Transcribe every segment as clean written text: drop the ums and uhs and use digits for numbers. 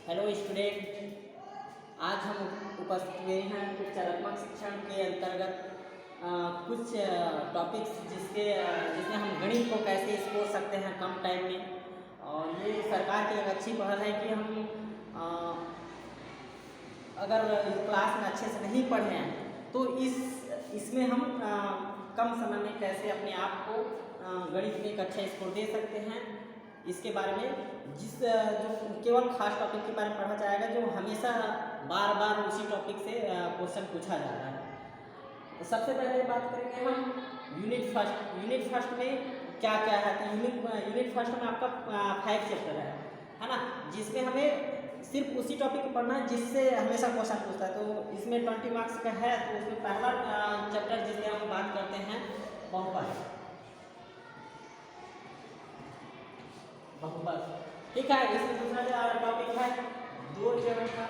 Hello student, आज हम उपस्थित हुए हैं उपचारात्मक शिक्षण के अंतर्गत कुछ टॉपिक्स जिसमें हम गणित को कैसे स्कोर सकते हैं कम टाइम में। और ये सरकार की एक अच्छी पहल है कि हम अगर क्लास में अच्छे से नहीं पढ़े हैं तो इसमें हम कम समय में कैसे अपने आप को गणित में एक अच्छा स्कोर दे सकते हैं, इसके बारे में जो केवल खास टॉपिक के बारे में पढ़ा जाएगा जो हमेशा बार बार उसी टॉपिक से क्वेश्चन पूछा जा रहा है। तो सबसे पहले बात करेंगे हम यूनिट फर्स्ट में क्या क्या है। तो यूनिट फर्स्ट में आपका 5 चैप्टर है ना, जिसमें हमें सिर्फ उसी टॉपिक को पढ़ना है जिससे हमेशा क्वेश्चन पूछता है। तो इसमें 20 मार्क्स का है। तो उसमें पहला चैप्टर जिसमें हम बात करते हैं बहुपद। ठीक है। इसमें दूसरा टॉपिक है दो चरण का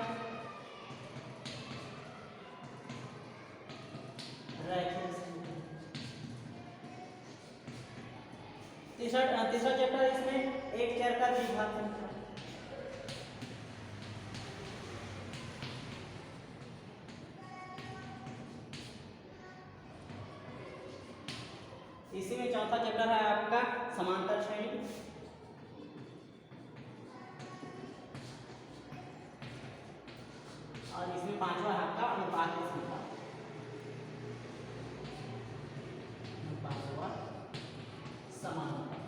तीसरा चैप्टर इसमें एक चर का द्विघात। इसी में चौथा चैप्टर है आपका समांतर श्रेणी। और इसमें पांचवा है आपका अनुपात की संख्या। समानुपात।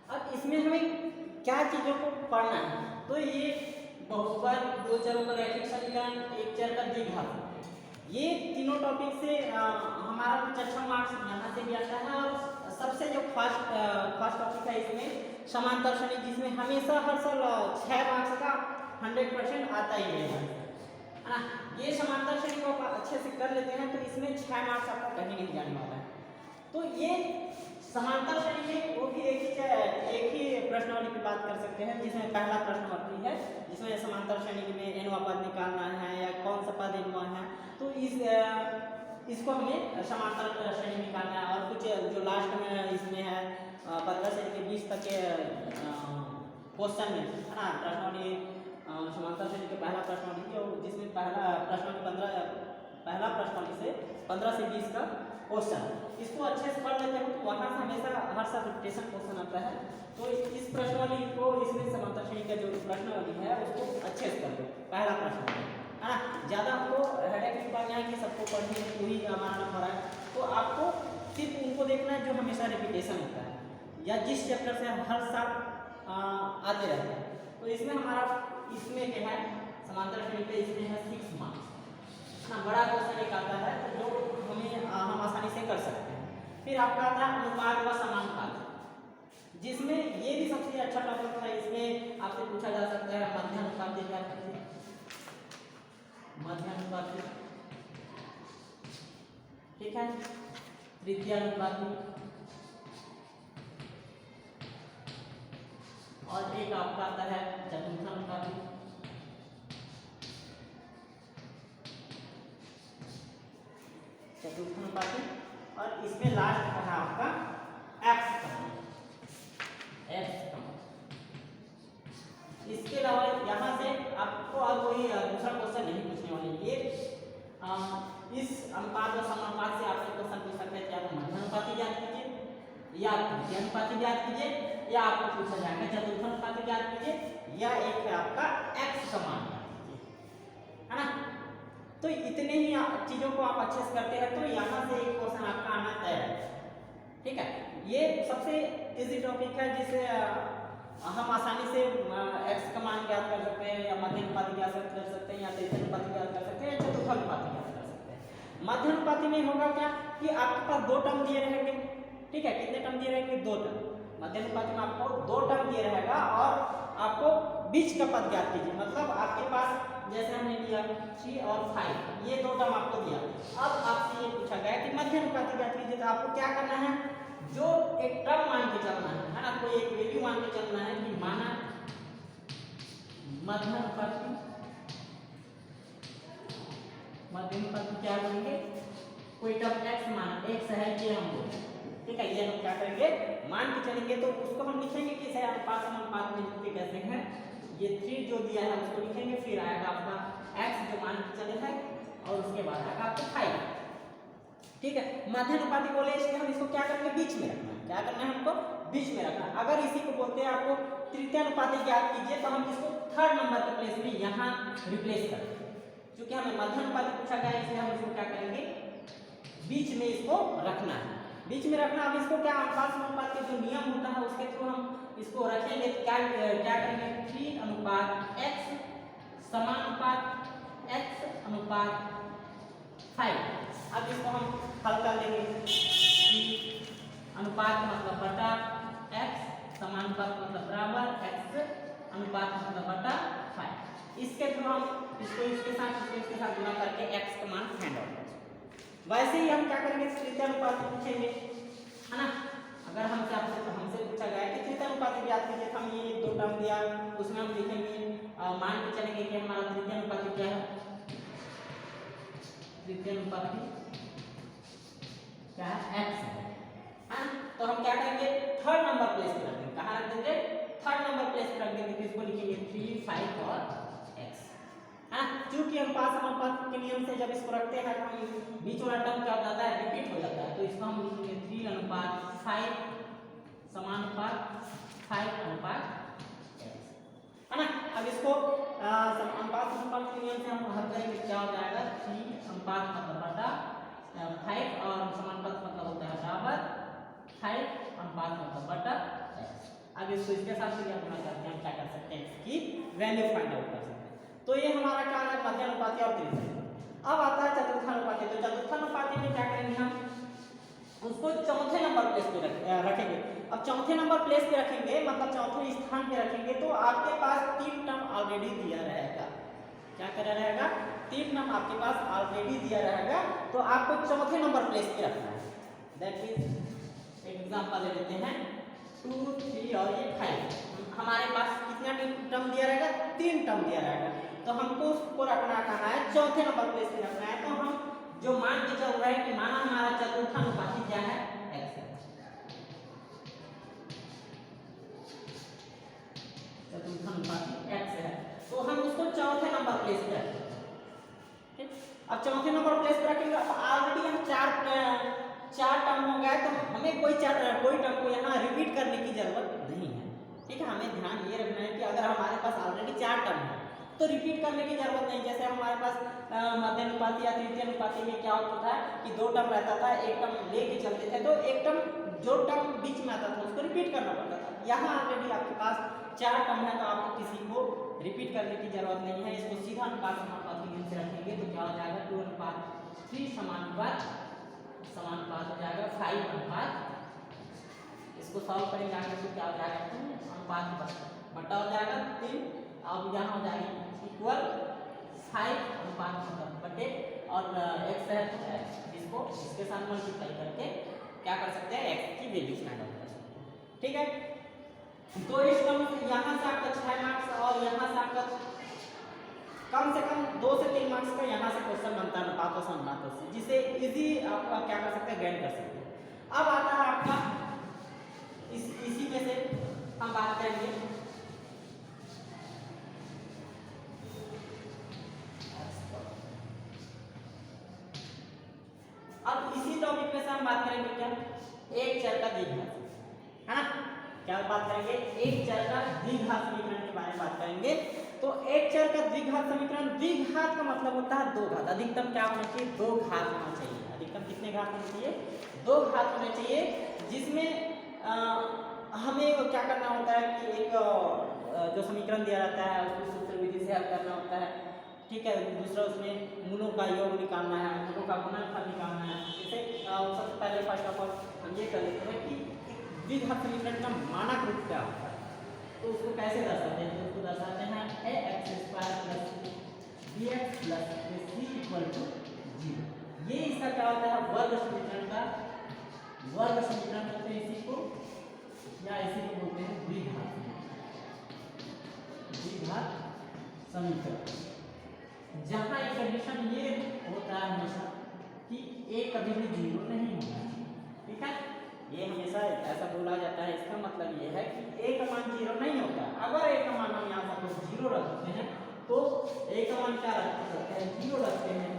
अब इसमें हमें क्या चीजों को पढ़ना है। तो ये बहुपद, दो चरों का रैखिक समीकरण, एक चर का द्विघात, ये तीनों टॉपिक से हमारा कुछ अच्छा मार्क्स यहाँ से भी आता है। और सबसे जो फास्ट टॉपिक है इसमें समांतर श्रेणी, जिसमें हमेशा हर साल 6 मार्क्स का 100% आता ही है ना। ये समांतर श्रेणी को आप अच्छे से कर लेते हैं तो इसमें 6 मार्क्स आपका कहीं नहीं जाने वाला है। तो ये समांतर श्रेणी में वो भी एक ही प्रश्नावली की बात कर सकते हैं, जिसमें पहला प्रश्नावली है जिसमें समांतर श्रेणी में nवां पद निकालना है या कौन सा पद nवां है। तो इसको हमें समांतर श्रेणी निकालना है। और कुछ जो लास्ट में इसमें है 15 से लेकर 20 तक के क्वेश्चन में है ना, प्रश्नावली समांतर श्रेणी का पहला प्रश्नावली जिसमें पहला प्रश्नावली से 15 से 20 का क्वेश्चन, इसको अच्छे से पढ़ लेते हो तो वहाँ से हमेशा हर साल रिपीटेशन क्वेश्चन आता है। तो इस प्रश्नावली को इसमें समांतर श्रेणी का जो प्रश्नावली है उसको अच्छे से कर लो, पहला प्रश्न है ना। ज़्यादा आपको हेडेक नहीं पाना है कि सबको पढ़ने में कोई हमारा नंबर है। तो आपको सिर्फ उनको देखना है जो हमेशा रिपीटेशन होता है या जिस चैप्टर से हर साल आते रहते हैं। तो इसमें हमारा इसमें क्या है समांतर श्रेणी पे इसमें है 6 मार्क्स ना, बड़ा क्वेश्चन एक आता है तो जो हम आसानी से कर सकते हैं। फिर आपका आता है अनुपात व समानुपात, जिसमें ये भी सबसे अच्छा टॉपिक है। इसमें आपसे पूछा जा सकता है मध्यानुपाती क्या है, मध्यानुपाती, ठीक है, तृतीयानुपाती, और एक आपका आता है चतुर्थानुपाती। चतुर्थानुपाती और इसमें लास्ट का है आपका एक्स कमांड। इसके अलावा यहाँ से आपको और कोई दूसरा क्वेश्चन नहीं पूछने वाले। ये इस अनुपात और समानुपात से आपसे क्वेश्चन पूछ सकते हैं कि आप मध्यानुपाती ज्ञात कीजिए या तृतीयानुपाती ज्ञात कीजिए, या आपको पूछा जाएगा चतुर्थानुपाती ज्ञात कीजिए या एक है आपका एक्स कमांड है ना। तो इतने ही चीजों को आप अच्छे से करते हैं तो यहाँ से एक क्वेश्चन आपका आना तय है। ठीक है, ये सबसे इजी टॉपिक है जिसे हम आसानी से एक्स का मान ज्ञात कर सकते हैं या मध्यानुपाती ज्ञात कर सकते हैं या तृतीयानुपाती ज्ञात कर सकते हैं या चतुर्थानुपाती ज्ञात कर सकते हैं। मध्यानुपाती में होगा क्या कि आपके पास 2 टर्म दिए रहेंगे। ठीक है, कितने टर्म दिए रहेंगे? 2 टर्म। मध्यानुपाती में आपको 2 टर्म दिए रहेगा और आपको बीच का पद ज्ञात कीजिए। मतलब आपके पास जैसे हमने लिया 3 और 5, ये 2 टर्म आपको दिया। अब आपसे ये पूछा गया कि मध्यानुपाती ज्ञात कीजिए, तो आपको क्या करना है, जो एक टर्म मान के चलना है ना, कोई एक वैल्यू मान के चलना है कि माना मध्यानुपाती क्या बोलेंगे, कोई टर्म x माना, x है कि हम ठीक है, ये हम क्या करेंगे मान के चलेंगे। तो उसको हम लिखेंगे किसे अनुपात समानुपात में लिखते कैसे हैं, ये 3 जो दिया है उसको लिखेंगे, फिर आएगा आपका x जो मान के चले है और उसके बाद आएगा आपको 5। ठीक है, मध्यानुपाती बोले इसलिए हम इसको क्या करेंगे बीच में रखना है। क्या करना है हमको बीच में रखना। अगर इसी को बोलते हैं आपको तृतीयानुपाती ज्ञात कीजिए तो हम इसको 3rd नंबर के प्लेस में यहाँ रिप्लेस करेंगे। क्योंकि हमें मध्यानुपाती पूछा गया इसलिए हम इसको क्या करेंगे बीच में इसको रखना है, बीच में रखना। अब इसको क्या अनुपात समानुपात के जो नियम होता है उसके थ्रू हम इसको रखेंगे। क्या करेंगे 3 अनुपात x समानुपात x अनुपात 5। अब इसको हम हल कर लेंगे। अनुपात मतलब बटा x समानुपात मतलब बराबर x अनुपात मतलब बटा 5। इसके थ्रू हम इसको इसके साथ गुणा करके x का मान फाइंड आउट करेंगे। वैसे ही हम क्या करेंगे तृतीयानुपात पूछेंगे है ना। अगर हमसे पूछा गया कि तृतीयानुपात ज्ञात कीजिए, हम ये 2 टर्म दिया उसमें हम लिखेंगे मान के चलेंगे कि हमारा तृतीयानुपात क्या है, तृतीयानुपात क्या है x है। तो हम क्या करेंगे 3rd नंबर प्लेस पे रखेंगे। कहाँ रख देंगे 3rd नंबर प्लेस पे रख देंगे। तो इसको लिखेंगे 3, 5 और x है। चूंकि अनुपात समानुपात के नियम से जब इसको रखते हैं तो हम बीच वाला टर्म क्या हो जाता है रिपीट हो जाता है। तो इसको हम लिखेंगे 3 अनुपात 5 समानुपात 5 अनुपात x है ना। अब इसको अनुपात समानुपात के नियम से हम हल करेंगे, क्या हो जाएगा 3 अनुपात मतलब बटा 5 और समानुपात मतलब होता है बराबर 5 अनुपात मतलब बटा x। अब इसको इसके साथ क्या गुणा करते हैं, क्या कर सकते हैं इसकी वैल्यू फाइंड आउट कर सकते हैं। तो ये हमारा क्या है मध्यानुपाती और तृतीय। अब आता है चतुर्थानुपाती। तो चतुर्थानुपाती में क्या करेंगे हम उसको चौथे नंबर प्लेस पे रखेंगे। अब चौथे नंबर प्लेस पे रखेंगे मतलब चौथे स्थान पे रखेंगे तो आपके पास 3 टर्म ऑलरेडी दिया रहेगा। क्या करा रहेगा 3 टर्म आपके पास ऑलरेडी दिया रहेगा, तो आपको चौथे नंबर प्लेस पे रखना है। दैट मींस एग्जांपल ले लेते हैं 2, 3 और ये 5। हमारे पास कितना टर्म दिया रहेगा 3 टर्म दिया रहेगा, तो हमको उसको रखना कहाँ है चौथे नंबर प्लेस पे रखना है। तो हम जो मान के चल रहा है कि माना हमारा चतुर्थानुपाती क्या है x है, चतुर्थानुपाती x है, तो हम उसको चौथे नंबर प्लेस पे रखेंगे। ठीक, अब चौथे नंबर प्लेस पे रखेंगे। अब ऑलरेडी हम चार टर्म हो गए तो हमें कोई टर्म को यहाँ रिपीट करने की जरूरत नहीं है। ठीक है, हमें ध्यान ये रखना है कि अगर हमारे पास ऑलरेडी 4 टर्म है तो रिपीट करने की जरूरत नहीं। जैसे हमारे पास मध्यानुपाती या तृतीयानुपाती में क्या होता था कि 2 टर्म रहता था, एक टर्म लेके चलते थे, तो एक टर्म जो टर्म बीच में आता था उसको रिपीट करना पड़ता था। यहाँ ऑलरेडी आपके पास 4 टर्म है तो आपको किसी को रिपीट करने की जरूरत नहीं है। इसको सीधा अनुपात समानुपात के नियम से रखेंगे तो क्या हो जाएगा 2 अनुपात 3 समानुपात हो जाएगा 5 अनुपात। इसको सॉल्व करेंगे आगे तो क्या हो जाएगा 2 अनुपात बटा हो जाएगा 3। अब यहाँ हो जाएगी इक्वल 5 अनुपात मतलब बटे और x है तो x, इसको इसके साथ मल्टीप्लाई करके क्या कर सकते हैं x की वैल्यू फाइंड आउट कर सकते हैं। ठीक है, तो इस टर्म यहाँ से आपका 6 मार्क्स और यहाँ से आपका कम से कम 2 से 3 मार्क्स का यहाँ से क्वेश्चन बनता है अनुपातों से अनुपातों से, जिसे इजी आपका क्या कर सकते हैं गेन कर सकते हैं। अब आता है आपका इसी में से हम बात करेंगे अब इसी टॉपिक में से हम बात करेंगे क्या एक चर का द्विघात है ना। क्या बात करेंगे एक चर का द्विघात समीकरण के बारे में बात करेंगे। तो एक चर का द्विघात समीकरण, द्विघात का मतलब होता है 2 घात। अधिकतम क्या होना चाहिए 2 घात होना चाहिए। अधिकतम कितने घात होने चाहिए 2 घात होने चाहिए, जिसमें हमें क्या करना होता है कि एक जो समीकरण दिया रहता है उसको सूत्र विधि से हल करना होता है। ठीक है, दूसरा उसमें मूलों का योग निकालना है, मूलों का गुणनफल निकालना है। जैसे सबसे पहले फर्स्ट ऑफ ऑल हम ये कर लेते हैं कि द्विघात समीकरण का मानक रूप क्या होता है, तो उसको कैसे दर्शाते हैं। तो उसको दर्शाते हैं ax² + bx + c = 0। ये इसका क्या होता है वर्ग समीकरण का वर्ग समीकरण कहते हैं इसी को, या इसी को बोलते हैं द्विघात समीकरण, जहां एक कंडीशन ये होता है हमेशा कि a कभी भी 0 नहीं होगा। ठीक है, ये हमेशा ऐसा बोला जाता है, इसका मतलब ये है कि a का मान 0 नहीं होता। अगर a का मान हम यहाँ पर 0 रखते हैं तो a का मान क्या रखते हैं, 0 रखते हैं,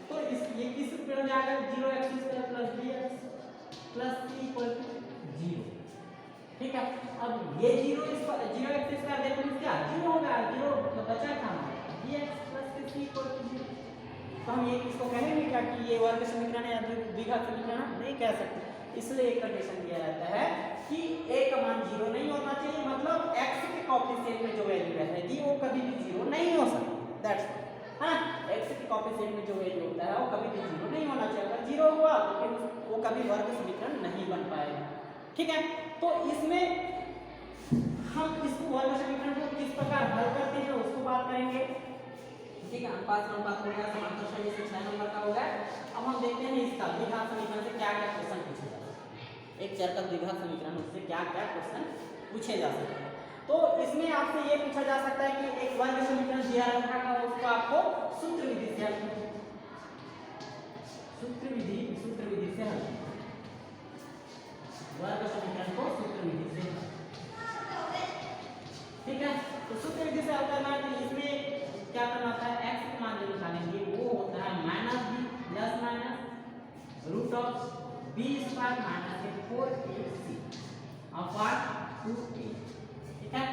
तो ये किस रूप में जाएगा, 0x² plus bx plus c equal to 0। ठीक है, अब ये 0x² देखो क्या 0 होगा, 0 बचा था bx plus c equal to 0। तो हम ये इसको कहेंगे क्या कि ये वर्ग समीकरण है या द्विघात समीकरण, नहीं कह सकते। इसलिए एक कंडीशन दिया जाता है कि a का मान 0 नहीं होना चाहिए, मतलब x के कोएफिशिएंट में जो वैल्यू रहेगी वो कभी भी 0 नहीं हो सकती। दैट्स हाँ, x के कोएफिशिएंट में जो वैल्यू होता है वो कभी भी 0 नहीं होना चाहिए। अगर 0 हुआ तो फिर वो कभी वर्ग समीकरण नहीं बन पाएगा। ठीक है, तो इसमें हम इस वर्ग समीकरण को किस प्रकार हल करते हैं उसको बात करेंगे। ठीक है, अनुपात हो गया, समांतर श्रेणी से 6 नंबर का हो गया। अब हम देखते हैं इसका द्विघात समीकरण से क्या क्या क्वेश्चन पूछे जा सकते हैं, एक चर का द्विघात समीकरण उससे क्या क्या क्वेश्चन पूछे जा सकते हैं। तो इसमें आपसे ये पूछा जा सकता है कि एक वर्ग समीकरण दिया रखा है उसको आपको सूत्र विधि से हल करना है। सूत्र विधि से हल करना है वर्ग समीकरण को, सूत्र विधि से। ठीक है, तो सूत्र विधि से हल करना है तो इसमें क्या करना होता है, x का मान जो निकालेंगे वो होता है -b plus minus root of b square minus 4ac upon 2a। ठीक है,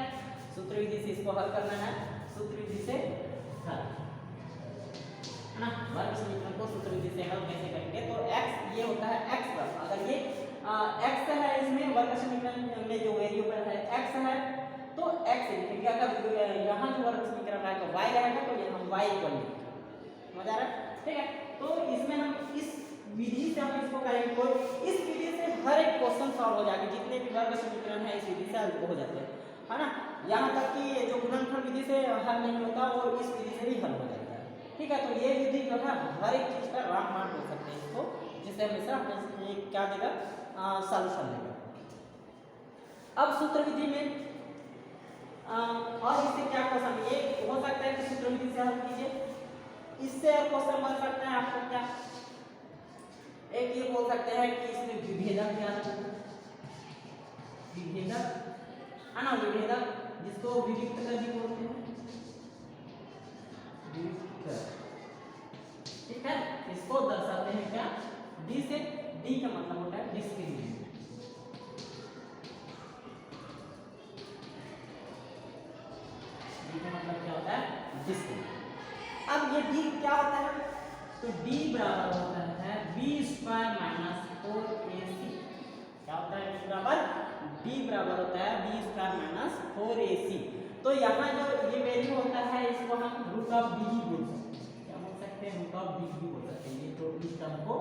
सूत्र विधि से इसको हल करना है, सूत्र विधि से हल है ना। वर्ग समीकरण को सूत्र विधि से हल कैसे करेंगे, तो x ये होता है x प्लस, अगर ये x है, इसमें वर्ग समीकरण में जो वेरिएबल है x है तो x लिखेंगे, अगर यहाँ जो वर्ग समीकरण रहेगा y रहेगा तो यहाँ y इक्वल लिखेंगे। समझ आ रहा है? ठीक है, तो इसमें हम इस विधि से हम इसको करेंगे, तो इस विधि से हर एक क्वेश्चन सॉल्व हो जाएगा, जितने भी वर्ग समीकरण है इस विधि से हल हो जाते हैं, है ना। यहाँ तक कि जो गुणनफल विधि से हल नहीं होता वो इस विधि से भी हल हो जाता है। ठीक है, तो ये विधि जो है हर एक चीज का रामबाण हो सकते हैं इसको, जिससे हमेशा क्या देगा, सॉल्यूशन देगा। अब सूत्र विधि में और इससे क्या क्वेश्चन ये हो सकता है कि सूत्र विधि से हल कीजिए, इससे क्वेश्चन बन सकता है आपको क्या, एक ये बोल सकते हैं कि इसमें विभेदक क्या है, विभेदक है ना, विभेदक जिसको विविक्त कर भी बोलते हैं, विविक्त। ठीक है, इसको दर्शाते हैं क्या, डी से, डी का मतलब होता है डिस्क्रिमिनेट। मतलब क्या होता है, डिस्क्रिमिनेट। अब ये d क्या होता है, तो d बराबर होता है b स्क्वायर माइनस 4ac। क्या होता है d बराबर होता है b स्क्वायर माइनस 4ac। तो यहाँ जो ये वैल्यू होता है इसको हम रूट ऑफ b ही बोल सकते हैं, क्या बोल सकते हैं, रूट ऑफ b भी बोल सकते हैं। ये तो इस टर्म को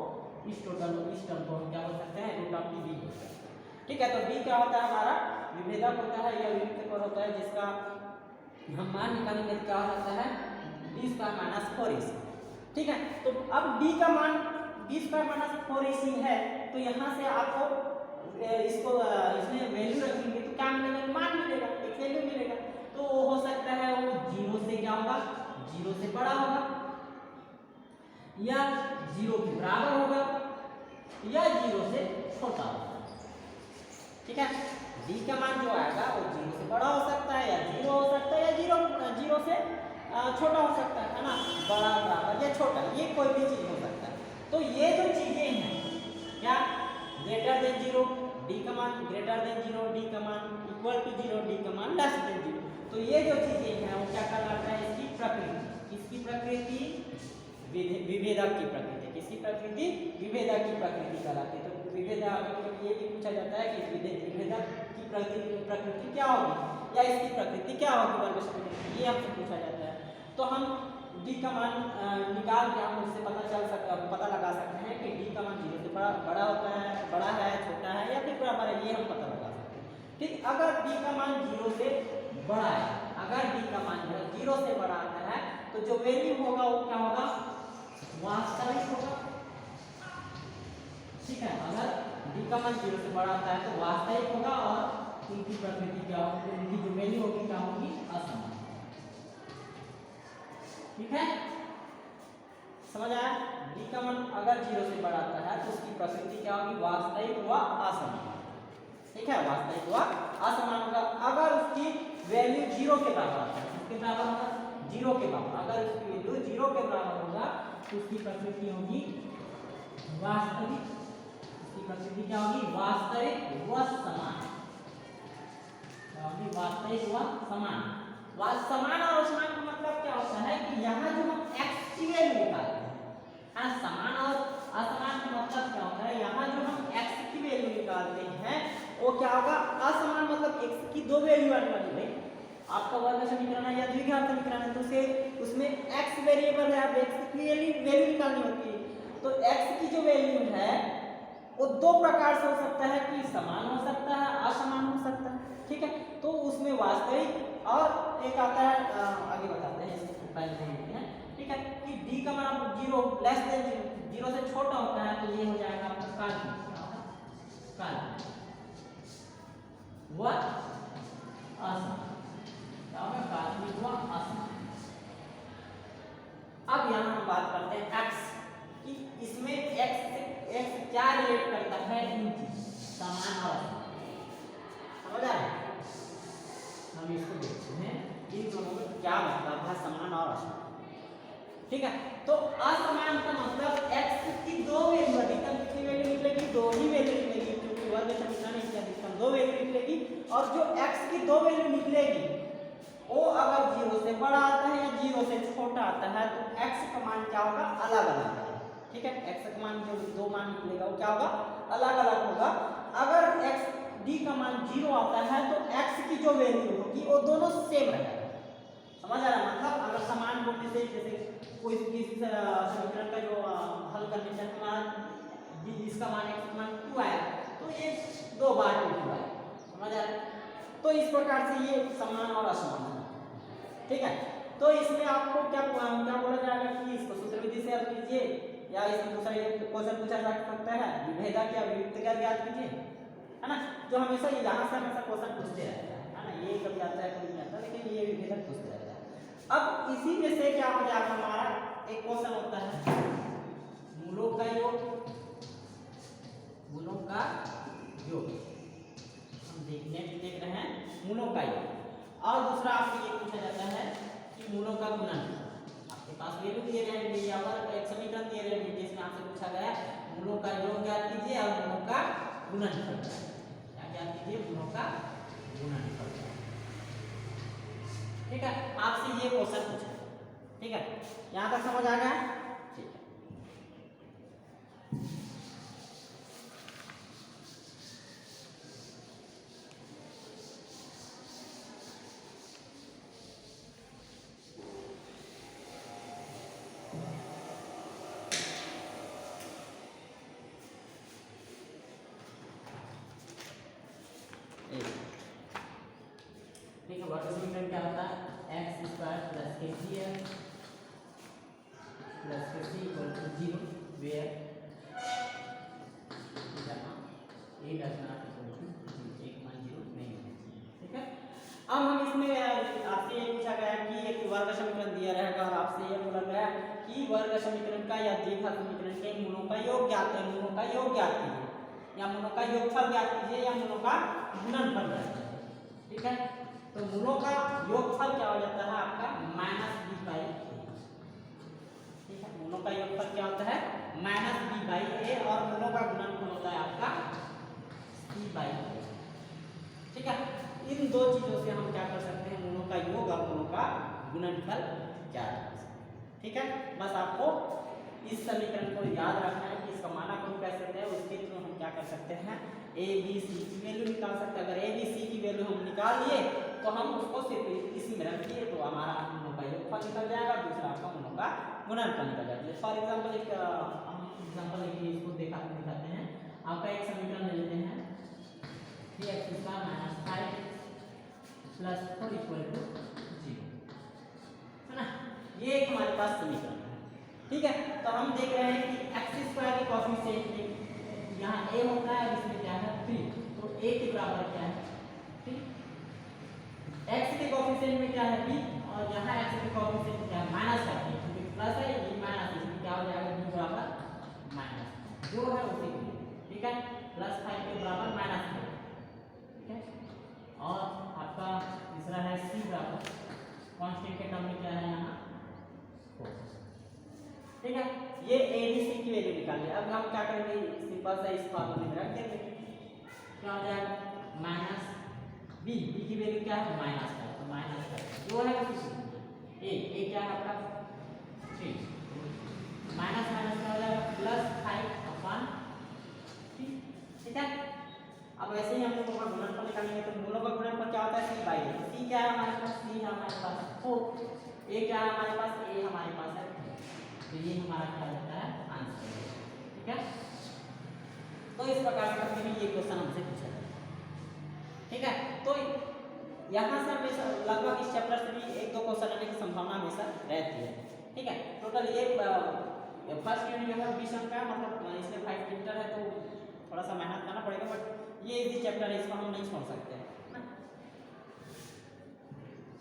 हम क्या बोल सकते हैं, रूट ऑफ b बोल सकते हैं। ठीक है, तो b क्या होता है हमारा विभेदक होता है या विविक्त होता है, जिसका हम मान निकालेंगे क्या होता है b स्क्वायर माइनस 4ac। ठीक है, तो अब d का मान b स्क्वायर माइनस 4ac है, तो यहाँ से आपको इसको इसमें वैल्यू रखेंगे तो क्या मिलेगा, मान मिलेगा, एक वैल्यू मिलेगा। तो हो सकता है वो 0 से क्या होगा, 0 से बड़ा होगा, या 0 के बराबर होगा, या 0 से छोटा होगा। ठीक है, d का मान जो आएगा वो 0 से बड़ा हो सकता है, या 0 हो सकता है, या 0 से छोटा हो सकता है ना, बड़ा बराबर या छोटा, ये कोई भी चीज हो सकता है। तो ये जो चीजें हैं क्या, ग्रेटर देन 0 d का मान ग्रेटर देन 0, d का मान इक्वल टू 0, d का मान लेस देन 0, तो ये जो चीजें हैं वो क्या कहलाता है, इसकी प्रकृति, इसकी प्रकृति विभेदक की प्रकृति, किसकी प्रकृति, विभेदक की प्रकृति कहलाती है। तो विभेदक ये भी पूछा जाता है कि विभेदक की प्रकृति क्या होगी, या इसकी प्रकृति क्या होगी वर्ग समीकरण, ये हमसे पूछा जाता है। तो हम d का मान निकाल के हम उससे पता लगा सकते हैं कि d का मान 0 से बड़ा होता है, बड़ा है, छोटा है, या फिर बराबर है, ये हम पता लगा सकते हैं। ठीक, अगर d का मान 0 से बड़ा है, अगर d का मान 0 से बड़ा आता है तो जो वैल्यू होगा वो क्या होगा, वास्तविक होगा। ठीक है, अगर d का मान 0 से बड़ा आता है तो वास्तविक होगा, और इनकी प्रकृति क्या होगी, इनकी जो वैल्यू होगी क्या होगी, असमान। ठीक है, समझ आया? डी का मान अगर 0 से बड़ा आता है तो उसकी प्रकृति क्या होगी? वास्तविक व असमान। ठीक है, वास्तविक व असमान होगा। अगर उसकी वैल्यू 0 के बराबर आता है, किसके बराबर होगा? 0 के बराबर। अगर उसकी वैल्यू 0 के बराबर होगा तो उसकी प्रकृति होगी वास्तविक। उसकी प्रकृति क्या होगी? वास्तविक व समान। वास्तविक व समान। समान और असमान का मतलब क्या होता है कि यहाँ जो हम x की वैल्यू निकालते हैं, समान और असमान का मतलब क्या होता है? यहाँ जो हम x की वैल्यू निकालते हैं वो क्या होगा? असमान मतलब x की दो वैल्यू आने वाली है। आपका वर्ग समीकरण है या द्विघात समीकरण है तो उसे उसमें x वेरिएबल है, आप x की वैल्यू निकालनी होती है। तो x की जो वैल्यू है वो दो प्रकार से हो सकता है कि समान हो सकता है, असमान हो सकता है। ठीक है, तो उसमें वास्तविक और एक आता है, आगे बताते हैं इसको पहले देखते हैं। ठीक है, कि d का मान 0 लेस देन 0 से छोटा होता है तो ये हो जाएगा आपका काल्पनिक। काल्पनिक व असमान, क्या होगा? काल्पनिक व असमान। अब यहाँ हम बात करते हैं x कि इसमें x क्या रिलेट करता है? इन समान और समझ आ रहा है? हम इसको देखते हैं इन दोनों में क्या मतलब है समान और असमान। ठीक है, तो असमान का मतलब x की दो वैल्यू, अधिकतम कितनी वैल्यू निकलेगी? दो ही वैल्यू निकलेगी, क्योंकि वर्ग समीकरण है इसलिए अधिकतम दो वैल्यू निकलेगी। और जो x की दो वैल्यू निकलेगी वो अगर 0 से बड़ा आता है या 0 से छोटा आता है तो x का मान क्या होगा? अलग अलग होगा। ठीक है, x का मान जो दो मान निकलेगा वो क्या होगा? अलग अलग होगा। अगर x d का मान 0 आता है तो x की जो वैल्यू होगी वो दोनों सेम रहेगा। समझ आ रहा है? मतलब अगर समान बोलने से जैसे कोई किसी समीकरण का जो हल करने से हमारा इसका मान x का मान 2 आया तो ये दो बार 2 आया। समझ आ रहा है? तो इस प्रकार से ये समान और असमान है। ठीक है, तो इसमें आपको क्या बोला जाएगा कि इसको सूत्र विधि से हल कीजिए या इसमें दूसरा ये क्वेश्चन पूछा जा सकता है विभेदक या वियुक्त ज्ञात कीजिए, है ना? जो हमेशा यहाँ से हमेशा क्वेश्चन पूछते रहता है ना? ये कभी आता है कभी नहीं आता, लेकिन ये विभेदक पूछते रहता है। अब इसी में से क्या हो जाएगा? हमारा एक क्वेश्चन होता है मूलों का योग। मूलों का योग हम देख रहे हैं मूलों का योग। और दूसरा आपसे ये पूछा जाता है कि मूलों का गुणन। आपके पास वैल्यू दिए गए हैं या पर एक समीकरण दिए गए हैं जिसमें आपसे पूछा गया मूलों का योग ज्ञात कीजिए और मूलों का गुणनफल। क्या ज्ञात कीजिए? मूलों का गुणनफल। ठीक है, आपसे ये क्वेश्चन पूछा। ठीक है, यहाँ तक समझ आ गया? ठीक है, ठीक है, वर्ग समीकरण क्या होता है? x² + kcl + kc = 0 where a does not equal to 0, एक मान 0 नहीं होना चाहिए। ठीक है, अब हम इसमें आपसे ये पूछा गया कि एक वर्ग समीकरण दिया रहेगा और आपसे ये बोला गया कि वर्ग समीकरण का या द्विघात समीकरण के मूलों का योग ज्ञात है, मूलों का योग ज्ञात कीजिए या मूलों का योगफल ज्ञात कीजिए या मूलों का गुणनफल ज्ञात कीजिए। ठीक है, तो मूलों का योगफल क्या हो जाता है आपका? -b/a। ठीक है, मूलों का योगफल क्या होता है? -b/a और मूलों का गुणनफल होता है आपका c/a। ठीक है, इन दो चीजों से हम क्या कर सकते हैं? मूलों का योग और मूलों का गुणनफल ज्ञात कर सकते हैं। ठीक है, बस आपको इस समीकरण को याद रखना है कि इसका मान हम कह सकते हैं, उसके थ्रू हम क्या कर सकते हैं? a b c की वैल्यू निकाल सकते हैं। अगर a b c की वैल्यू हम निकाल लिए तो हम उसको सिर्फ इसी में रख दिए तो हमारा मूलों का योगफल निकल जाएगा, दूसरा आपका मूलों का गुणनफल निकल जाएगा। फॉर एग्जांपल एक हम एग्जांपल लेके इसको दिखाते हैं। आपका एक समीकरण ले लेते हैं 3x² - 5x + 4 = 0, है ना? ये एक हमारे पास समीकरण है। ठीक है, तो हम देख रहे हैं कि x² के कोएफिशिएंट यहाँ a होता है, इसमें क्या है? 3, तो a के बराबर क्या है? ठीक, x के कोएफिशिएंट में क्या है? b, और यहाँ x के कोएफिशिएंट क्या है? -3, क्योंकि प्लस है ये माइनस, इसमें क्या हो जो है उसी के लिए, ठीक है। +5 के बराबर -5, ठीक है। और आपका तीसरा है c बराबर कांस्टेंट के टर्म में क्या है यहाँ 4, ठीक है। ये a b c की वैल्यू निकाल लिया। अब हम क्या करेंगे, सिंपल सा इस फॉर्मूले में रख देंगे, क्या हो जाएगा -b, b की वैल्यू क्या है -5, तो -5 जो है a क्या है आपका 3, माइनस माइनस क्या हो जाएगा +5/3, ठीक है। अब वैसे ही हम लोगों का गुणनफल निकालेंगे, तो मूलों का गुणनफल क्या होता है c/a, c क्या है हमारे पास, c है हमारे पास 4, a क्या है हमारे पास, a हमारे पास है 3, तो ये हमारा क्या होता है आंसर, ठीक है। तो इस प्रकार का कभी ये क्वेश्चन हमसे पूछा जाता है, ठीक है। तो यहाँ से हमेशा लगभग इस चैप्टर से भी 1-2 क्वेश्चन आने की संभावना हमेशा रहती है, ठीक है। टोटल ये फर्स्ट यूनिट जो है 20 अंक का, मतलब इसमें 5 चैप्टर है तो थोड़ा सा मेहनत करना पड़ेगा, बट ये इजी चैप्टर है, इसको हम नहीं छोड़ सकते हैं ना,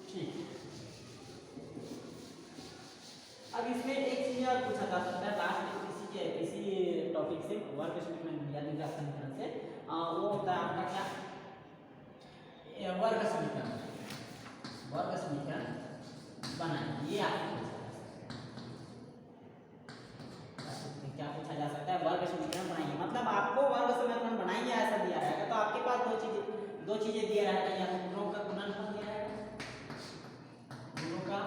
ठीक। अब इसमें एक चीज और पूछा जा सकता है लास्ट इसी टॉपिक से, वर्ग समीकरण या निर्धारक समीकरण से, वो होता है आपका क्या, वर्ग समीकरण बनाए, ये आपको क्या पूछा जा सकता है, वर्ग समीकरण बनाइए, मतलब आपको वर्ग समीकरण बनाइए ऐसा दिया रहेगा, तो आपके पास दो चीजें दिया रहेगा, या तो गुणों का गुणनफल दिया रहेगा, गुणों का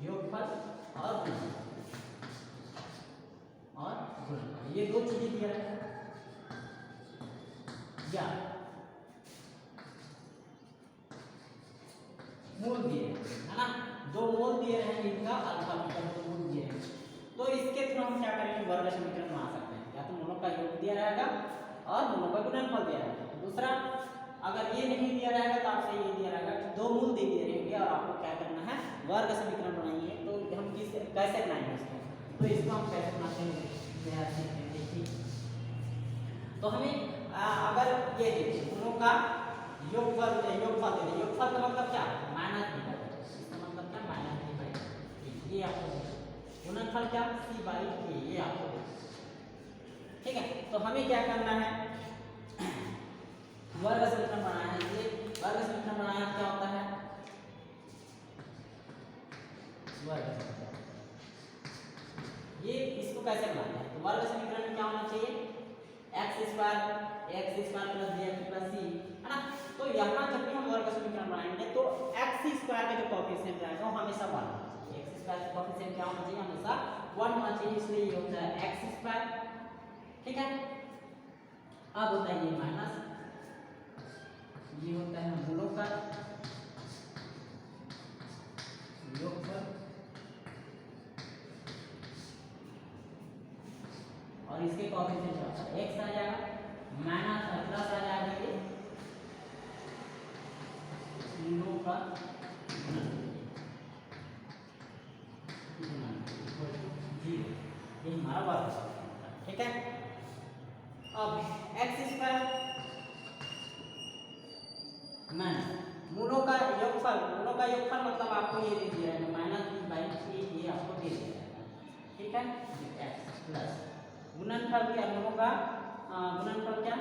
योगफल और गुणनफल, ये दो चीजें दिया रहेगा, या मूल दिए है ना, दो मूल दिए रहेंगे, इनका अल्फा बीटा दो मूल दिए रहेंगे, तो इसके थ्रू हम क्या करेंगे वर्ग समीकरण बना सकते हैं, या तो मूलों का योग दिया रहेगा और मूलों का गुणनफल दिया रहेगा। दूसरा, अगर ये नहीं दिया रहेगा तो आपसे ये दिया रहेगा कि दो मूल दे दिए रहेंगे और आपको क्या करना है वर्ग समीकरण बनाइए, तो हम कैसे बनाएंगे इसको, तो इसको हम कैसे बनाते हैं, तो हमें अगर ये देखिए मूलों का योगफल दे दे, योगफल का मतलब क्या -b/, इसका मतलब क्या -b/, ये आपको गुणनफल क्या c/a, ये आपको, ठीक है। तो हमें क्या करना है वर्ग समीकरण बनाना है, ये वर्ग समीकरण बनाना क्या होता है, वर्ग समीकरण, ये इसको कैसे बनाते हैं, तो वर्ग समीकरण में क्या होना चाहिए x² + bx + c, है ना। तो यहाँ जब भी हम वर्ग समीकरण बनाएंगे तो x² का जो कोएफिशिएंट रहेगा वो हमेशा 1 होना चाहिए, x² का कोएफिशिएंट क्या होना चाहिए हमेशा 1 होना चाहिए, इसलिए ये होता है x², ठीक है। अब होता है ये माइनस, ये होता है मूलों का योगफल और इसके कोएफिशिएंट क्या होता है x आ जाएगा माइनस प्लस आ जाएगा ये मूलों का जीरो, ये हमारा वर्ग समीकरण, ठीक है। अब x² माइनस मूलों का योगफल मतलब आपको ये दे दिया है -b/a, ये आपको दे दिया है, ठीक है। x प्लस गुणनफल क्या मूलों का गुणनफल क्या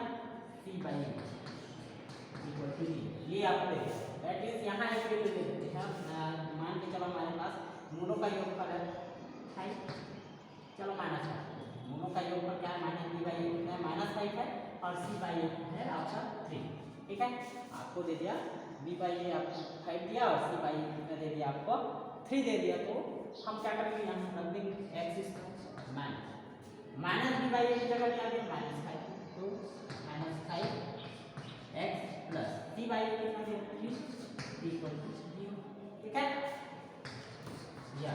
c/a इक्वल टू ये आपको दे दिया, दैट इज यहाँ एक वैल्यू दे देते हैं, मान के चलो हमारे पास मूलों का योगफल है 5, चलो -5, मूलों का योगफल क्या है -b/a कितना है -5 है और c/a है आपका 3, ठीक है। आपको दे दिया b/a आपको 5 दिया और c/a कितना दे दिया आपको 3 दे दिया, तो हम क्या करेंगे यहाँ रख देंगे x² माइनस b/a की जगह क्या देंगे -5, तो -5 x प्लस c/a कितना दे 3 इक्वल टू 0, ठीक है। या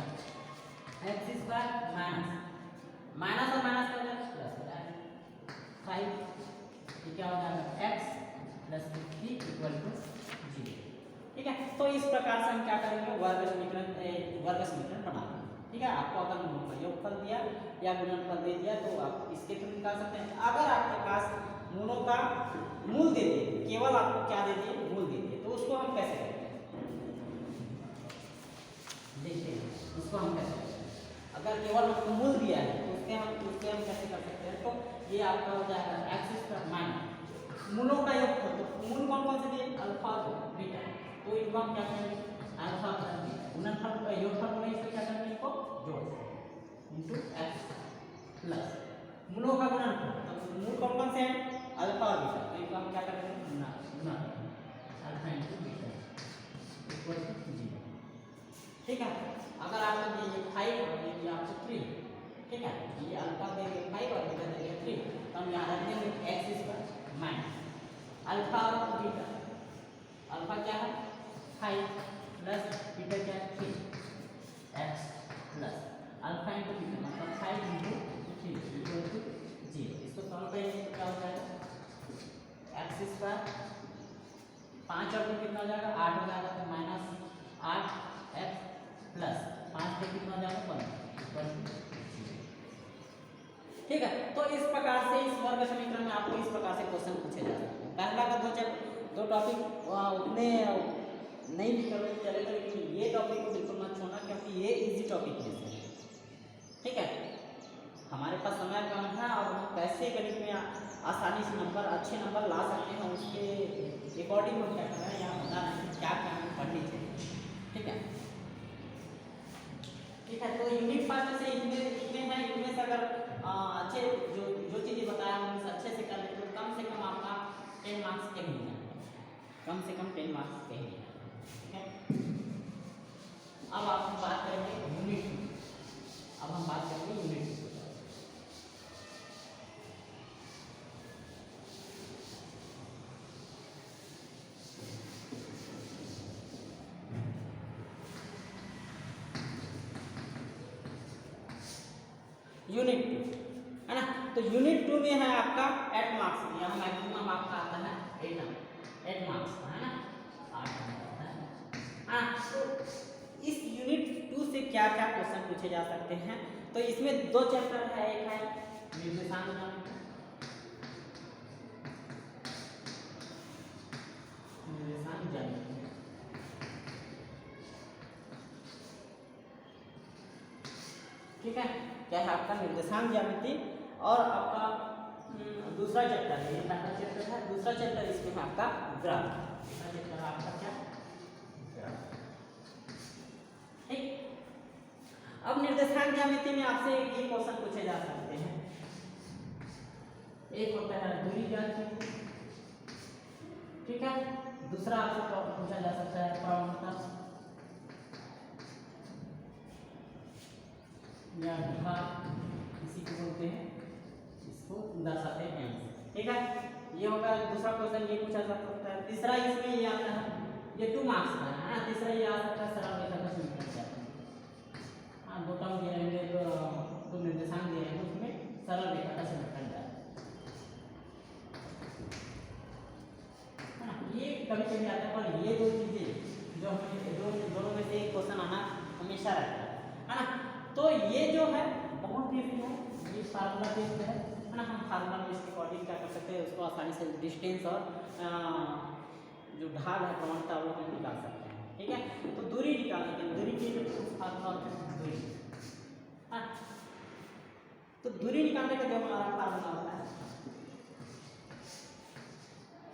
x² माइनस और माइनस का प्लस हो जाएगा 5, ये क्या हो जाएगा x प्लस 50 इक्वल टू 0, ठीक है। तो इस प्रकार से हम क्या करेंगे वर्ग समीकरण बना लेंगे, ठीक है। आपको अगर मूलों का योगफल दिया या गुणनफल दे दिया तो आप इसके थ्रू निकाल सकते हैं। अगर आपके पास मूलों का मूल दे दिए, केवल आपको क्या दे दिए मूल दे दिए, तो उसको हम कैसे करते हैं देखते हैं, उसको हम कैसे करते हैं। अगर केवल हमको मूल दिया है तो उसके हम कैसे कर सकते हैं, तो ये आपका हो जाएगा एक्स स्क्वायर माइनस मूलों का योग तो मूल कौन कौन से दिए अल्फा और बीटा, तो इनको हम क्या करेंगे अल्फा प्लस बीटा गुणनफल का योगफल में इसको क्या करेंगे इनको जोड़ इनटू एक्स प्लस मूलों का गुणनफल, तो मूल कौन कौन से हैं अल्फा और बीटा, तो इनको हम क्या करेंगे गुना alpha into beta equal to 0। ठीक है, अगर आपको दिए 5 और ये दिया आपको 3, ठीक है, ये अल्फा देंगे 5 और बीटा देंगे 3, तो हम यहाँ रख देंगे एक्स स्क्वायर माइनस अल्फा और बीटा, अल्फा क्या है 5 प्लस बीटा क्या है 3 x plus alpha into beta मतलब 5 इंटू 3 इक्वल टू 0। इसको सॉल्व करेंगे तो क्या हो जाएगा एक्स स्क्वायर 5 और 2 कितना हो जाएगा 8 हो जाएगा, तो माइनस 8 एक्स प्लस 5 पे कितना हो जाएगा 15 इक्वल टू 0। ठीक है, तो इस प्रकार से इस वर्ग समीकरण में आपको इस प्रकार से क्वेश्चन पूछे जा सकते हैं। पहला का दो टॉपिक उतने नहीं भी करोगे चलेगा, लेकिन ये टॉपिक को बिल्कुल मत छोड़ना क्योंकि ये इजी टॉपिक है। ठीक है, हमारे पास समय कम है और हम कैसे गणित में आसानी से नंबर अच्छे नंबर ला सकते हैं उसके अकॉर्डिंग हम क्या कर रहे हैं यहाँ बता रहे हैं क्या क्या हमें पढ़नी चाहिए। ठीक है, ठीक है, तो यूनिट 5 से इतने हैं, इनमें से अगर अच्छे जो चीज़ें बताया उनमें से अच्छे से कर लेते तो कम से कम आपका 10 मार्क्स कहीं नहीं जाएगा, कम से कम 10 मार्क्स कहीं नहीं जाएगा। ठीक है, अब आप बात करेंगे यूनिट 2, अब हम बात करेंगे यूनिट 2। यूनिट 2 है ना, तो यूनिट 2 में है आपका 8 मार्क्स, यहाँ मैक्सिमम आपका आता है 8 मार्क्स है ना, 8 आता है। हाँ, तो इस यूनिट 2 से क्या क्या क्वेश्चन पूछे जा सकते हैं, तो इसमें 2 चैप्टर है, एक है निर्देशांक ज्यामिति, ठीक है, क्या है आपका निर्देशांक ज्यामिति, और आपका दूसरा चैप्टर है, ये पहला चैप्टर है, दूसरा चैप्टर इसमें है आपका ग्राफ, दूसरा चैप्टर आपका क्या ग्राफ। ठीक, अब निर्देशांक ज्यामिति में आपसे ये क्वेश्चन पूछे जा सकते हैं, एक होता है दूरी ज्ञात कीजिए, ठीक है, दूसरा आपसे पूछा जा सकता है प्रवणता या विभाग, इसी को बोलते हैं, इसको दर्शाते हैं। ठीक है, ये होगा दूसरा क्वेश्चन, ये पूछा जा सकता है। तीसरा इसमें ये आता है, ये 2 मार्क्स का है ना, तीसरा ये आ सकता है सरल रेखा का समीकरण। हाँ, 2 टर्म दिए रहेंगे, 2 निर्देशांक दिए रहेंगे, उसमें सरल रेखा का समीकरण है ना, ये कभी कभी आता है, पर ये 2 चीजें जो हमें दोनों में से एक क्वेश्चन आना हमेशा रहता है ना, तो ये जो है बहुत ईजी है, ये फार्मूला बेस्ड है ना, हम फार्मूला में इसके अकॉर्डिंग क्या कर सकते हैं, उसको आसानी से डिस्टेंस और जो ढाल है प्रवणता वो हम निकाल सकते हैं। ठीक है, तो दूरी निकालने के लिए दूरी के लिए फार्मूला दूरी, हाँ, तो दूरी निकालने का जो हमारा फार्मूला होता है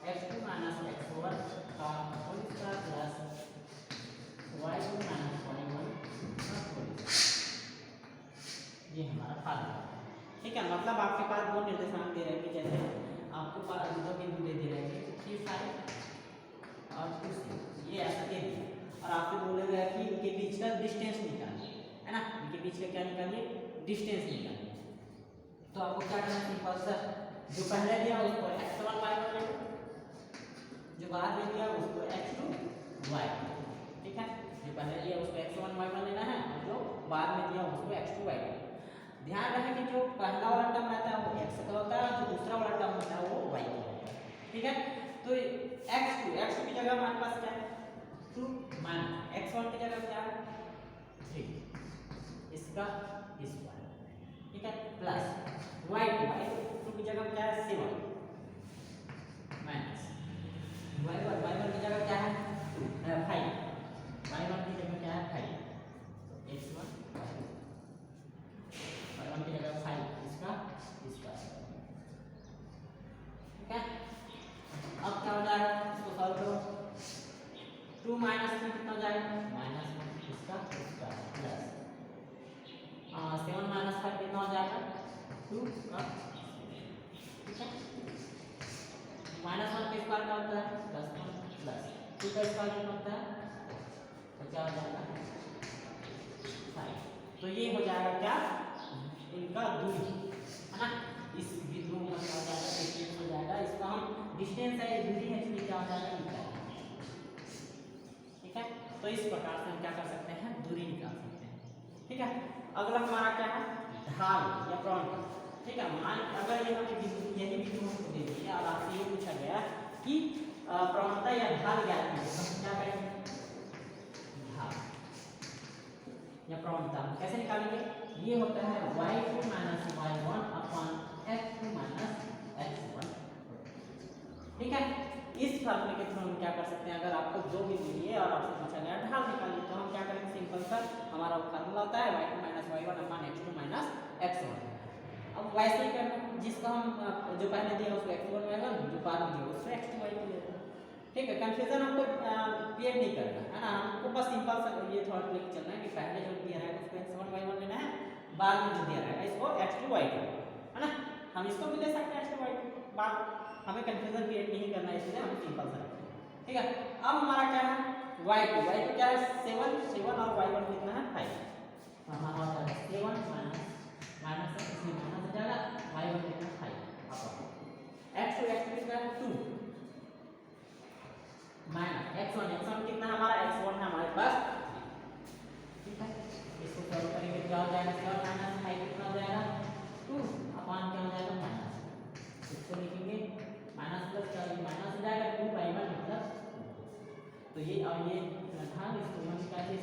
x2 माइनस x1 का whole square plus y2 minus y1 का होल स्क्वायर, ये हमारा फार्मूला। ठीक है, मतलब आपके पास 2 निर्देशांक दे रहेंगे, जैसे आपको पास 2 बिंदु दे रहेंगे 3 और 2, ये ऐसा दे दिया, और आपसे बोला गया कि इनके बीच का डिस्टेंस निकालिए, है ना, इनके बीच का क्या निकालिए डिस्टेंस निकालिए, तो आपको क्या करना है, सिंपल सा जो पहले दिया उसको x1 y1 ले लो, जो बाद में दिया उसको x2 y2, ठीक है, जो पहले दिया उसको x1 y1 लेना है, और जो बाद में दिया उसको x2 y2। ध्यान रखें कि जो पहला वाला टर्म रहता है वो x का होता है, और जो दूसरा वाला टर्म होता है वो y का होता है। ठीक है, तो x2 की जगह हमारे पास क्या है 2 माइनस x1 की जगह क्या है 3, इसका स्क्वायर, ठीक है, प्लस y2 की जगह क्या है 7 माइनस y1 की जगह क्या है 5, y1 की जगह क्या है 5, तो x1 y1 की जगह 5, इसका स्क्वायर 2 माइनस 3 कितना हो जाएगा माइनस इसका स्क्वायर प्लस 7 माइनस 5 कितना हो जाएगा 2 का, ठीक है। माइनस 1 का स्क्वायर क्या होता है +1 प्लस 2 का स्क्वायर कितना होता है तो क्या हो जाएगा 5। तो ये हो जाएगा क्या इनका दूरी है ना, इस बिंदु का क्या हो जाएगा डिस्टेंस हो जाएगा, इसका हम डिस्टेंस है दूरी है इसलिए क्या हो जाएगा मीटर, ठीक है। तो इस प्रकार से हम क्या कर सकते हैं दूरी निकाल सकते हैं, ठीक है। अगला हमारा क्या है ढाल या प्रवणता, ठीक है। मान अगर ये हमें यही बिंदु हमको दे दिए और आपसे ये पूछा गया कि प्रवणता या ढाल ज्ञात कीजिए तो हम क्या करेंगे ढाल या प्रवणता कैसे निकालेंगे, ये होता है y2 minus y1 upon x2 minus x1, ठीक है। इस फार्मूले के थ्रू हम क्या कर सकते हैं, अगर आपको जो भी दिए और आपसे पूछा गया ढाल निकालिए तो हम क्या करेंगे सिंपल सा हमारा फार्मूला होता है y2 minus y1 upon x2 minus x1। अब वैसे ही करना जिसका हम जो पहले दिया उसको x1 y1 जो बाद में दिया उसको x2 y2 लेते हैं, ठीक है। कंफ्यूजन हमको क्रिएट नहीं करना है ना, हमको बस सिंपल सा ये थॉट लेके चलना है कि पहले जो दिया रहेगा उसको x1 y1 लेना है, बाद में जो दिया रहेगा इसको x2 y2 है ना। हम इसको भी ले सकते हैं x2 y2, बाद हमें कंफ्यूजन क्रिएट नहीं करना है इसलिए हम सिंपल सा रखते हैं, ठीक है। अब हमारा क्या है y2 क्या है 7 और y1 कितना है 5, हमारा होता है 7 माइनस इसमें माइनस हो जाएगा y1 कितना 5 अपॉन x2 कितना है 2 माइनस x1 कितना हमारा x1 है हमारे पास, ठीक है। इसको सॉल्व करेंगे क्या हो जाएगा 7 माइनस 5 कितना हो जाएगा 2 अपॉन क्या हो जाएगा माइनस, इसको लिखेंगे माइनस प्लस क्या माइनस हो जाएगा 2 बाई 1 मतलब, तो ये और ये ढाल इसको हम निकालिए,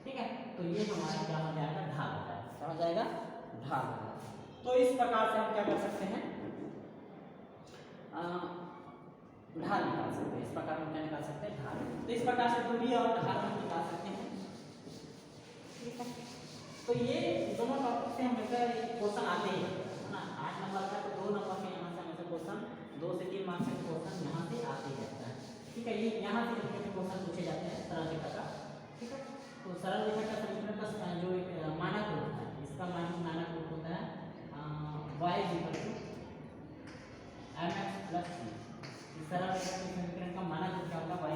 ठीक है। तो ये हमारा क्या हो जाएगा ढाल हो जाएगा, क्या हो जाएगा ढाल। तो इस प्रकार से हम क्या कर सकते हैं ढाल निकाल सकते हैं, इस प्रकार हम क्या निकाल सकते हैं ढाल, तो इस प्रकार से दूरी और ढाल हम निकाल सकते हैं, ठीक है। तो ये दोनों टॉपिक से हमेशा क्वेश्चन आते हैं है ना, 8 नंबर का तो 2 नंबर के यहाँ से हमेशा क्वेश्चन 2 से 3 मार्क्स के क्वेश्चन यहाँ से आते ही रहता है, ठीक है। ये यहाँ से क्वेश्चन पूछे जाते हैं सरल रेखा का, ठीक है। तो सरल रेखा का समीकरण का जो एक मानक रूप है, इसका मानक रूप होता है y mx प्लस c, सरल रेखा के समीकरण का मानक रूप क्या होगा y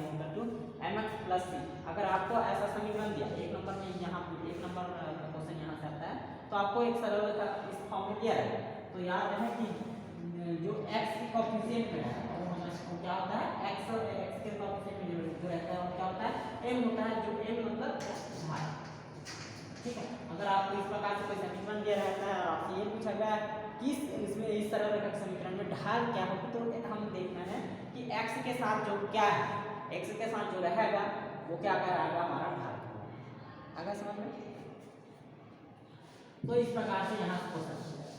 mx प्लस c। अगर आपको ऐसा समीकरण दिया एक नंबर में यहाँ एक नंबर क्वेश्चन यहाँ से आता है तो आपको एक सरल रेखा इस फॉर्म में दिया है, तो याद रहे कि जो x की कोएफिशिएंट में है वो हमें क्या होता है x के कोएफिशिएंट में जो रहता है वो क्या होता है m होता है, जो m मतलब ढाल, ठीक है। अगर आपको इस प्रकार से कोई समीकरण दिया रहता है और आपसे ये पूछा गया कि इसमें इस सरल रेखा के समीकरण में ढाल क्या होगी, तो हम देखना है कि x के साथ जो क्या है x के साथ जो रहेगा वो क्या कराएगा हमारा ढाल, अगर समझ में। तो इस प्रकार से यहाँ से क्वेश्चन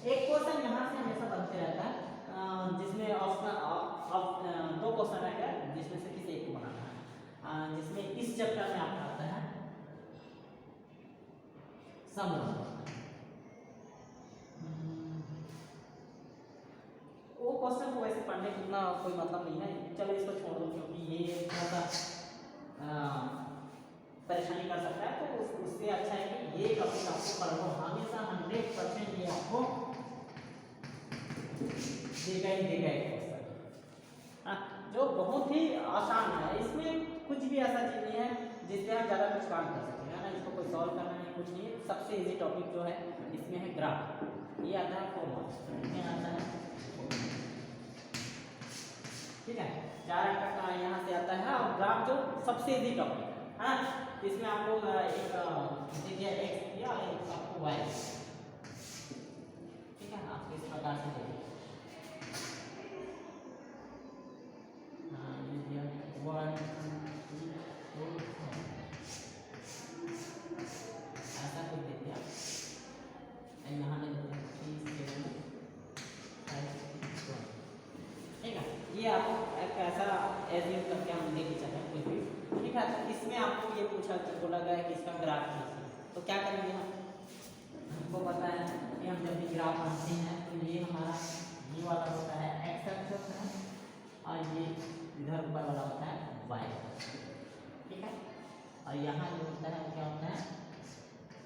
एक क्वेश्चन यहाँ से हमेशा बनते रहता है जिसमें ऑप्शन 2 क्वेश्चन रहेगा जिसमें से किसी एक को बनाना है, जिसमें इस चैप्टर में आपका आता है समलंब, वो क्वेश्चन को वैसे पढ़ने का इतना कोई मतलब नहीं है, चलो इसको छोड़ दो क्योंकि ये थोड़ा सा परेशानी कर सकता है, तो उससे अच्छा है कि ये टॉपिक आपको पढ़ लो, हमेशा 100% ये आपको देगा ही देगा एक क्वेश्चन, जो बहुत ही आसान है, इसमें कुछ भी ऐसा चीज नहीं है जिससे आप ज़्यादा कुछ काम कर सकते हैं ना, इसको कोई सॉल्व करना नहीं कुछ नहीं, सबसे इजी टॉपिक जो है इसमें है ग्राफ, ये आता है 4 मार्क्स, इसमें आता है, ठीक है 4 अंक का यहाँ से आता है, और ग्राफ जो सबसे इजी टॉपिक है ना, इसमें आपको एक दिया x दिया और एक आपको y, ठीक है। आपको इस प्रकार से देखिए ये दिया 1 2 3 ऐसा कुछ दे दिया, यहाँ ने 3 7 5 1, ठीक है। ये आपको एक ऐसा एज्यूम करके हम लेके चले कुछ भी, ठीक है। तो इसमें आपको ये पूछा बोला गया है कि इसका ग्राफ कीजिए, तो क्या करेंगे हमको पता है कि हम जब भी ग्राफ बनाते हैं तो ये हमारा ये वाला होता है x एक्सिस है और ये इधर ऊपर वाला होता है y और यहाँ जो होता है वो क्या होता है,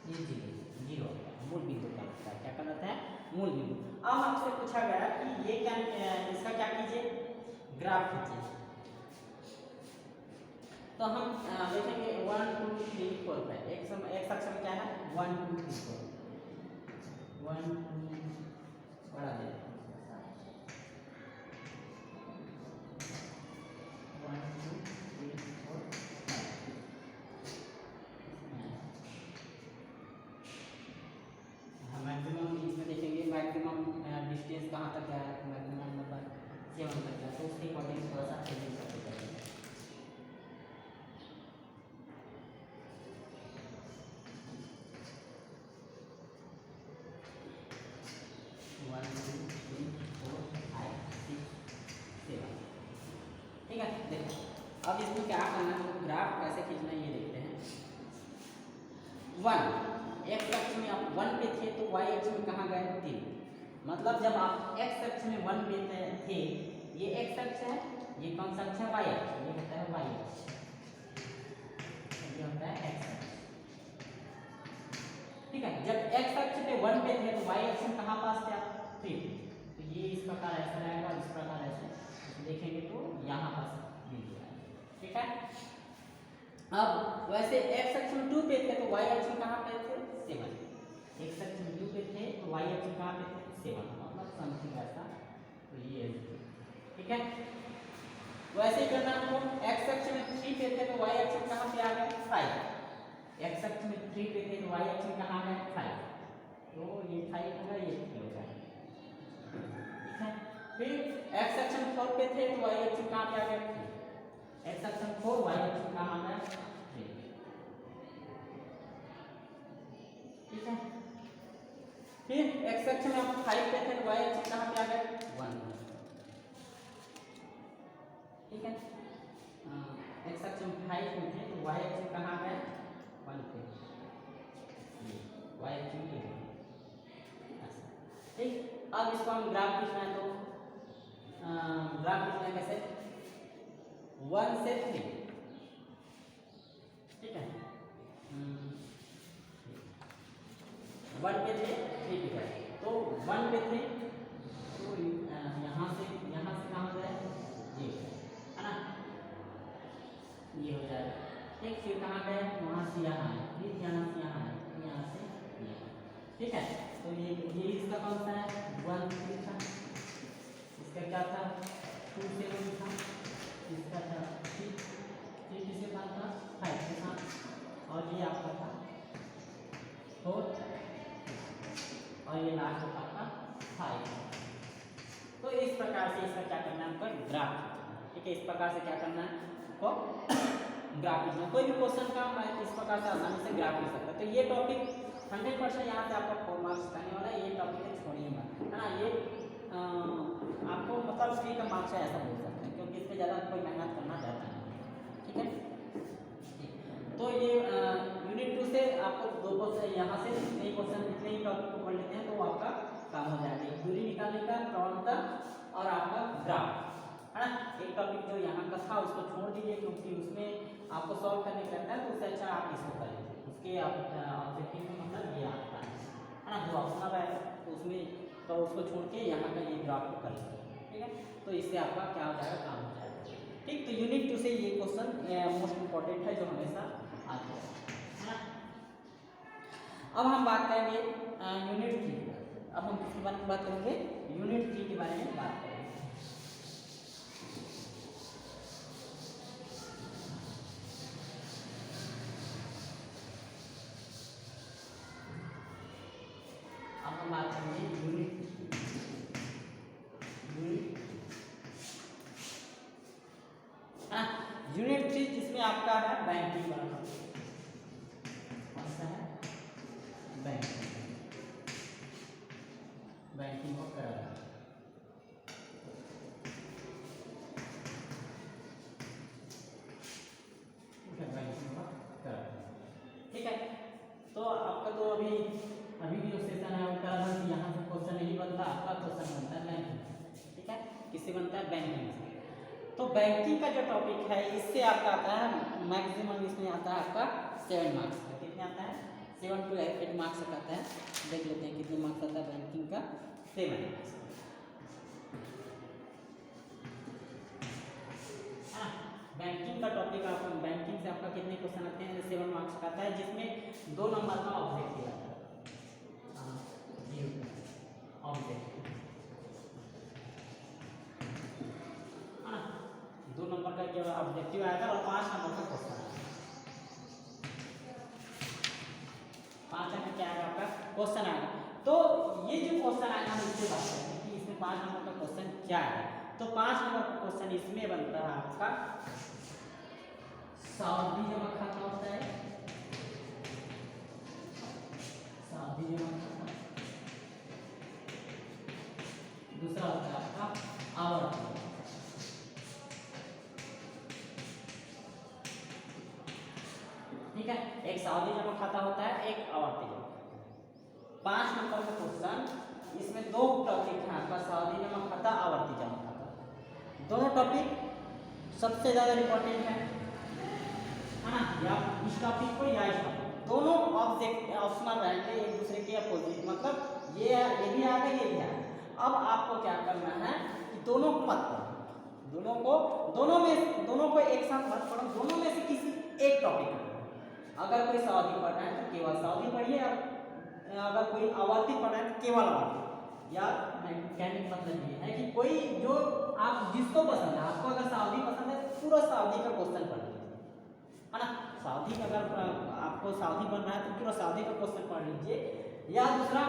ये जीरो जीरो होता है, मूल बिंदु क्या होता है, क्या कहलाता है, मूल बिंदु। अब आपसे पूछा गया कि ये क्या, इसका क्या कीजिए, ग्राफ खींचिए। तो हम देखेंगे 1 2 3 4 5 एक अक्ष में क्या है 1 2 3 4 1 2 बड़ा दे 1 2 3 4 5। मैक्सिमम इसमें देखेंगे मैक्सिमम डिस्टेंस कहाँ तक है, मैक्सिमम नंबर 7 तक है, तो उसके अकॉर्डिंग थोड़ा सा चेंज करते जाएंगे। ठीक है, देखो अब इसमें क्या करना है, ग्राफ कैसे खींचना है ये देखते हैं। 1 एक्स अक्ष में आप 1 पे थे तो वाई अक्ष में कहाँ गए 3, मतलब जब आप एक्स अक्ष में 1 पे थे, ये एक्स अक्ष है, ये कौन सा अक्ष है वाई अक्ष, ये होता है वाई अक्ष, ये होता है एक्स अक्ष। ठीक है, जब एक्स अक्ष पे 1 पे थे तो वाई अक्ष में कहाँ पास थे आप 3, तो ये इस प्रकार ऐसा रहेगा और इस प्रकार ऐसे देखेंगे तो यहाँ पास बिंदु है। ठीक है, अब वैसे एक्स अक्ष में 2 पे थे तो वाई अक्ष में कहाँ पे थे 7, एक्स अक्ष में 2 पे थे तो वाई अक्ष में कहाँ पे थे 7, मतलब समथिंग ऐसा, तो ये ठीक है। वैसे ही करना हमको, एक्स अक्ष में 3 पे थे तो वाई अक्ष में कहाँ पे आ गए 5, एक्स अक्ष में 3 पे थे तो वाई अक्ष में कहाँ गए 5, तो ये 5 होगा, ये 3 होगा। ठीक है, फिर एक्स अक्ष में 4 पे थे तो वाई अक्ष में कहाँ पे आ गए 3, एक्स अक्ष में 4 वाई अक्ष में कहाँ आ गया 3। ठीक है, फिर एक्स अक्ष में आप 5 पे थे तो वाई अक्ष में कहाँ पे आ गए 1। ठीक है, एक्स अक्ष में 5 में थे तो वाई अक्ष में कहाँ गए 1 पे, वाई अक्ष में ठीक। अब इसको हम ग्राफ खींचना है तो ग्राफ खींचना है कैसे, 1 से 3। ठीक है, 1 पे थे 3 पे गए, तो 1 पे थे तो यहाँ से कहाँ गए ये है ना, ये हो जाएगा। ठीक, फिर कहाँ गए वहाँ से यहाँ है, फिर यहाँ से यहाँ है, यहाँ से ये। ठीक है, तो ये इसका कौन सा है 1 3 था, इसका क्या था 2 7 था, इसका था 3 किसके साथ था 5 के साथ, और ये आपका था 4 और ये लास्ट होता था 5। तो इस प्रकार से इसका क्या करना है हमको ग्राफ। ठीक है, इस प्रकार से क्या करना है हमको ग्राफ लिखना। कोई भी क्वेश्चन का इस प्रकार से आसानी से ग्राफ लिख सकता है। तो ये टॉपिक 100% यहाँ से आपका 4 मार्क्स आने वाला है, ये टॉपिक छोड़िए मत, है ना। ये आपको मतलब फ्री का मार्क्स है ऐसा बोल सकते हैं, क्योंकि इसमें ज़्यादा कोई मेहनत करना चाहता नहीं। ठीक है, तो ये यूनिट 2 से आपको 2 क्वेश्चन यहाँ से इतने क्वेश्चन इतने ही टॉपिक को पढ़ लेते हैं तो आपका काम हो जाएगा। दूरी निकालने का, प्रवणता और आपका ग्राफ, है ना। एक टॉपिक जो यहाँ का था उसको छोड़ दीजिए, क्योंकि उसमें आपको सॉल्व करने का रहता है, तो उससे अच्छा आप इसको कर लीजिए। उसके ऑब्जेक्टिव का मतलब ये आता है ना, जो ऑप्शनल है तो उसमें तो उसको छोड़ के यहाँ का ये ग्राफ को कर लीजिए। ठीक है, तो इससे आपका क्या हो जाएगा, काम हो जाएगा। ठीक, तो यूनिट 2 से ये क्वेश्चन मोस्ट इंपॉर्टेंट है जो हमेशा आते हैं, है ना। अब हम बात करेंगे यूनिट 3। अब हम किसके बारे में बात करेंगे, यूनिट 3 के बारे में बात करेंगे। अब हम बात करेंगे यूनिट 3 जिसमें आपका है बैंकिंग वाला, कौन सा है बैंकिंग को कराना। ठीक है, तो आपका तो अभी जो सेशन है वो कराना, यहाँ से क्वेश्चन नहीं बनता, आपका क्वेश्चन बनता है बैंकिंग। ठीक है, किससे बनता है बैंकिंग से। तो बैंकिंग का जो टॉपिक है इससे आपका आता है मैक्सिमम, इसमें आता है आपका 7 मार्क्स का। कितने आता है? 7 to 8 मार्क्स का आता है। देख लेते हैं कितने मार्क्स आता है बैंकिंग का। 7 मार्क्स। बैंकिंग का टॉपिक आपका, बैंकिंग से आपका कितने क्वेश्चन आते हैं? 7 मार्क्स का आता है, जिसमें 2 नंबर का ऑब्जेक्टिव आता है। ऑब्जेक्टिव 2 नंबर का जो ऑब्जेक्टिव आएगा और 5 नंबर का क्वेश्चन आएगा। 5 नंबर क्या आएगा आपका? क्वेश्चन आएगा। तो ये जो क्वेश्चन आएगा हम इससे बात करेंगे कि इसमें 5 नंबर का क्वेश्चन क्या है। तो 5 नंबर का क्वेश्चन इसमें बनता है आपका सावधि जमा खाता होता है, सावधि जमा खाता। दूसरा होता है आपका आवर्ती। ठीक है, एक सावधि जमा खाता होता है, एक आवर्ती जमा खाता। 5 नंबर का क्वेश्चन, इसमें 2 टॉपिक हैं आपका, सावधि जमा खाता, आवर्ती जमा खाता। दोनों टॉपिक सबसे ज्यादा इंपॉर्टेंट है ना, या इस टॉपिक को या इस टॉपिक, दोनों ऑब्जेक्ट ऑप्शनल रहेंगे, एक दूसरे के अपोजिट। मतलब ये भी आएगा, ये भी आएगा। अब आपको क्या करना है कि दोनों को मत पढ़ो, दोनों को एक साथ मत पढ़ो, दोनों में से किसी एक टॉपिक पढ़ो। अगर कोई सावधि पढ़ना है तो केवल सावधि पढ़िए, अगर कोई आवर्ती पढ़ना है तो केवल आवर्ती। या कहने का मतलब ये है कि कोई जो आप जिसको पसंद है, आपको अगर सावधि पसंद है तो पूरा सावधि का क्वेश्चन पढ़ लीजिए, है ना। सावधि का अगर आपको सावधि बनना है तो पूरा सावधि का क्वेश्चन पढ़ लीजिए, या दूसरा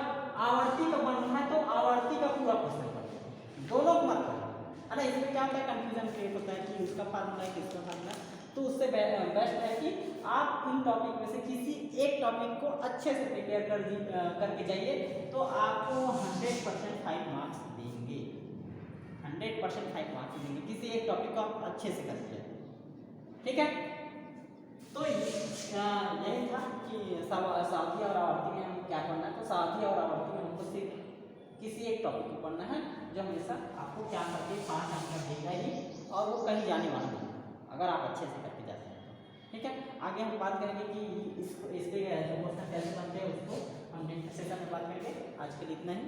आवर्ती का बनना है तो आवर्ती का पूरा क्वेश्चन पढ़ लीजिए। दोनों को मत पढ़ो, है ना। इसमें क्या होता है, कंफ्यूजन क्रिएट होता है कि उसका फार्मूला है किसका फार्मूला है। तो उससे बेस्ट है कि आप इन टॉपिक में से किसी एक टॉपिक को अच्छे से प्रिपेयर करके जाइए, तो आपको 100% 5 मार्क्स देंगे। 100% 5 मार्क्स देंगे किसी एक टॉपिक को आप अच्छे से करके जाइए। ठीक है, तो यही था कि सावधि और आवर्ती में हम क्या पढ़ना है। तो सावधि और आवर्ती में हमको सिर्फ किसी एक टॉपिक को पढ़ना है, जो हमेशा आपको क्या करके 5 अंक देगा ही, और वो कहीं जाने वाला नहीं अगर आप अच्छे से करके जाते हैं तो। ठीक है, आगे हम बात करेंगे कि इसके जो क्वेश्चन कैसे बनते हैं, उसको हम नेक्स्ट सेशन में बात करेंगे। आज के लिए इतना ही।